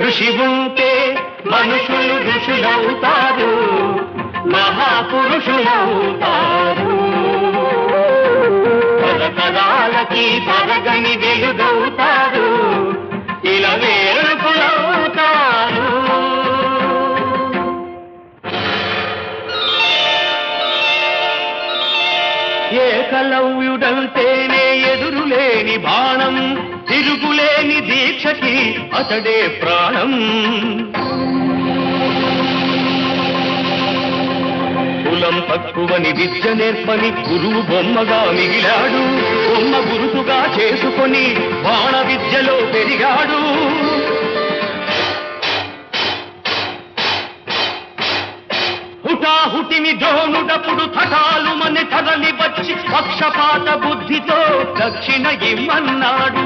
కృషి ఉంటే మనుషులు ఋషులవుతారు, మహాపురుషులవుతారు. తరతరాలకి తరగని వెలుగవుతారు, ఇలా వేడుకులవుతారు. ఏకలవ్యుడంటేనే ఎదురులేని బాణం, తిరుగులేని దీక్షకి అతడే ప్రాణం. కులం తక్కువని విద్య నేర్పని గురువు బొమ్మగా మిగిలాడు, బొమ్మ గురుతుగా చేసుకొని బాణ విద్యలో పెరిగాడు. హుటాహుటిని ద్రోణుడప్పుడు తటాలు మన తరలి వచ్చి పక్షపాత బుద్ధితో దక్షిణ ఇమ్మన్నాడు.